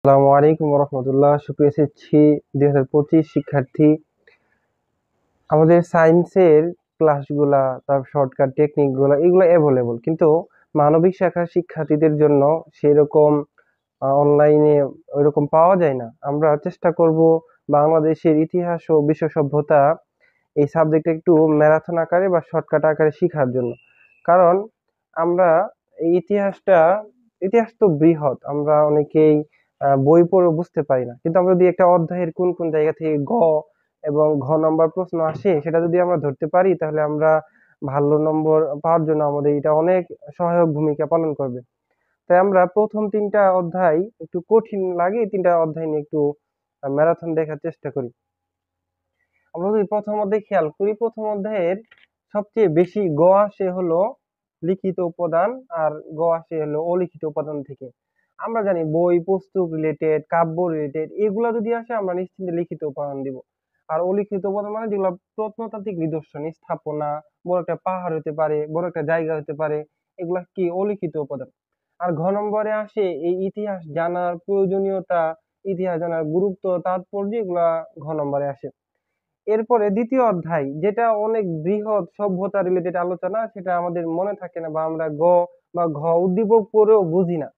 আসসালামু আলাইকুম রহমতুল্লাহ। সুপ্রিয় এসএসসি 2025 শিক্ষার্থী, আমাদের সায়েন্সের ক্লাসগুলা, তার শর্টকাট টেকনিক গুলা এগুলো অ্যাভেলেবল, কিন্তু মানবিক শাখার শিক্ষার্থীদের জন্য সেরকম অনলাইনে ওইরকম পাওয়া যায় না। আমরা চেষ্টা করব বাংলাদেশের ইতিহাস ও বিশ্ব সভ্যতা এই সাবজেক্টটা একটু ম্যারাথন আকারে বা শর্টকাট আকারে শেখার জন্য। কারণ আমরা এই ইতিহাস তো বৃহৎ, আমরা অনেকেই বই পড়ে বুঝতে পারি না, কিন্তু আমরা যদি একটা অধ্যায়ের কোন কোন জায়গা থেকে এবং ঘ নম্বর প্রশ্ন আসে সেটা যদি আমরা ধরতে পারি, তাহলে আমরা ভালো নম্বর পাওয়ার জন্য আমাদের এটা অনেক সহায়ক ভূমিকা পালন করবে। তাই আমরা প্রথম তিনটা অধ্যায় একটু কঠিন লাগে, এই তিনটা অধ্যায় নিয়ে একটু ম্যারাথন দেখার চেষ্টা করি। আমরা যদি প্রথম অধ্যায় খেয়াল করি, প্রথম অধ্যায়ের সবচেয়ে বেশি আসে হলো লিখিত উপাদান, আর আসে হলো অলিখিত উপাদান থেকে। আমরা জানি বই পুস্তক রিলেটেড, কাব্য রিলেটেড এগুলা যদি আসে আমরা নিশ্চিন্তে লিখিত উপাদান দিব। আর অলিখিত উপাদান মানে যেগুলো প্রত্নতাত্ত্বিক নিদর্শন, স্থাপনা, বড় একটা পাহাড় হতে পারে, বড় একটা জায়গা হতে পারে, এগুলা কি অলিখিত উপাদান। আর ঘ নম্বরে আসে এই ইতিহাস জানার প্রয়োজনীয়তা, ইতিহাস জানার গুরুত্ব, তাৎপর্য, এগুলা ঘ নম্বরে আসে। এরপরে দ্বিতীয় অধ্যায়, যেটা অনেক বৃহৎ সভ্যতা রিলেটেড আলোচনা, সেটা আমাদের মনে থাকে না বা আমরা বা ঘ উদ্দীপক পড়েও বুঝি না।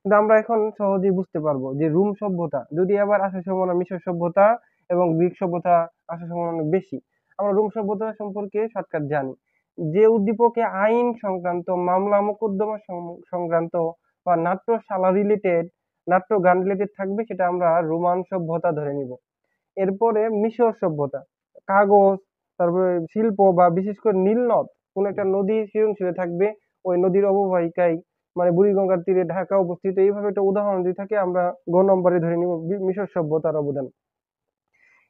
কিন্তু আমরা এখন সহজেই বুঝতে পারবো যে রোম সভ্যতা যদি আবার আসার সম্ভাবনা, মিশর সভ্যতা এবং গ্রিক সভ্যতা আসার সম্ভাবনা অনেক বেশি। আমরা রোম সভ্যতা সম্পর্কে শর্টকাট জানি, যে উদ্দীপকে আইন সংক্রান্ত, মামলা মোকদ্দমা সংক্রান্ত বা নাট্যশালা রিলেটেড, নাট্য গান রিলেটেড থাকবে, সেটা আমরা রোমান সভ্যতা ধরে নিব। এরপরে মিশর সভ্যতা, কাগজ, তারপরে শিল্প বা বিশেষ করে নীল নদ, কোন একটা নদী সৃজনশীলে থাকবে, ওই নদীর অববাহিকায় মানে বুড়িগঙ্গার তীরে ঢাকা অবস্থিত, এইভাবে একটা উদাহরণ যদি থাকে আমরা গ নম্বরে ধরে নিব মিশর সভ্যতার অবদান।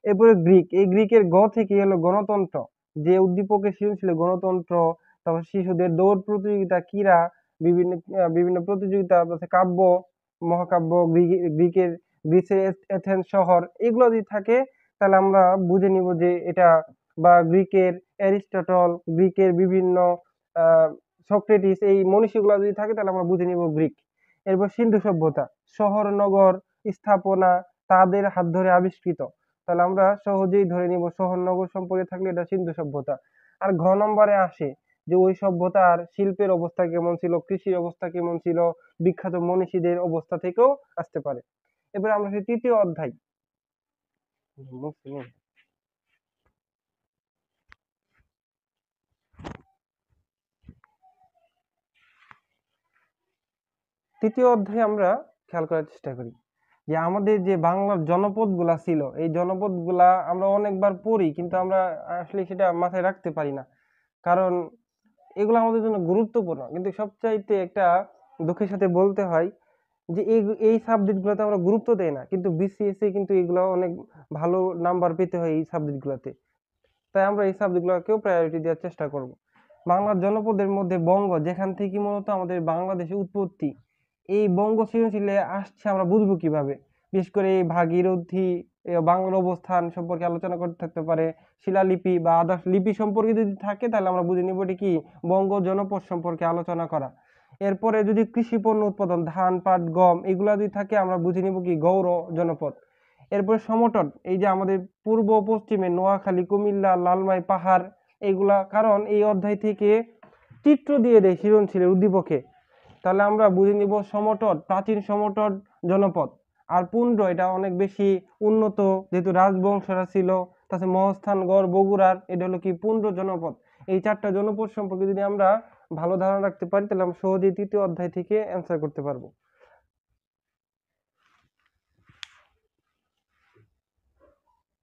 এরপরে গ্রিক, এই গ্রিকের থেকে হলো গণতন্ত্র, যে উদ্দীপকের সৃজনশীল গণতন্ত্র, তারপর শিশুদের দৌড় প্রতিযোগিতা, ক্রীড়া, বিভিন্ন বিভিন্ন প্রতিযোগিতা, কাব্য, মহাকাব্য, গ্রিকের গ্রিসের এথেন্স শহর, এগুলো যদি থাকে তাহলে আমরা বুঝে নিব যে এটা, বা গ্রিকের অ্যারিস্টটল, গ্রিকের বিভিন্ন আহ সক্রেটিস, এই মনীষীগুলো যদি থাকে তাহলে আমরা বুঝে নিব গ্রিক। এরপর সিন্ধু সভ্যতা, শহর নগর স্থাপনা তাদের হাত ধরে আবিষ্কৃত, তাহলে আমরা সহজেই ধরে নিব শহর নগর সম্পর্কে থাকলে এটা সিন্ধু সভ্যতা। আর ঘ নম্বরে আসে যে ওই সভ্যতার শিল্পের অবস্থা কেমন ছিল, কৃষির অবস্থা কেমন ছিল, বিখ্যাত মনীষীদের অবস্থা থেকেও আসতে পারে। এবার আমরা সেই তৃতীয় অধ্যায়, তৃতীয় অধ্যায়ে আমরা খেয়াল করার চেষ্টা করি যে আমাদের যে বাংলার জনপদ গুলা ছিল, এই জনপদ গুলা আমরা অনেকবার পড়ি, কিন্তু আমরা আসলে সেটা মাথায় রাখতে পারি না। কারণ এগুলো আমাদের জন্য গুরুত্বপূর্ণ, কিন্তু সবচাইতে একটা দুঃখের সাথে বলতে হয় যে এই এই সাবজেক্ট গুলোতে আমরা গুরুত্ব দেই না, কিন্তু বিসিএস এ কিন্তু এগুলো অনেক ভালো নাম্বার পেতে হয় এই সাবজেক্ট গুলোতে। তাই আমরা এই সাবজেক্ট গুলোকেও প্রায়োরিটি দেওয়ার চেষ্টা করব। বাংলার জনপদের মধ্যে বঙ্গ, যেখান থেকে মূলত আমাদের বাংলাদেশের উৎপত্তি, এই বঙ্গ সৃজনশীলে আসছে আমরা বুঝবো কিভাবে? বিশেষ করে এই ভাগীরথী, বাংলার অবস্থান সম্পর্কে আলোচনা করতে থাকতে পারে, শিলালিপি বা আদার্স লিপি সম্পর্কে যদি থাকে তাহলে আমরা বুঝে নিব এটি কি বঙ্গ জনপদ সম্পর্কে আলোচনা করা। এরপরে যদি কৃষি পণ্য উৎপাদন, ধান পাট গম এগুলা যদি থাকে আমরা বুঝে নিব কি গৌর জনপদ। এরপরে সমতট, এই যে আমাদের পূর্ব পশ্চিমে নোয়াখালী, কুমিল্লা, লালমাই পাহাড়, এইগুলা, কারণ এই অধ্যায় থেকে চিত্র দিয়ে দেয় সৃজনশীলের উদ্দীপকে, তাহলে আমরা বুঝে নিব সমতট, প্রাচীন সমতট জনপদ। আর পুন্ড, এটা অনেক বেশি উন্নত, যেহেতু রাজবংশরা ছিল। তাছাড়া মহাস্থানগড় বগুড়ার, এটা হলো কি পুন্ড জনপদ। এই চারটা জনপদ সম্পর্কে যদি আমরা ভালো ধারণা রাখতে পারি তাহলে আমরা সহজেই তৃতীয় অধ্যায় থেকে অ্যান্সার করতে পারবো।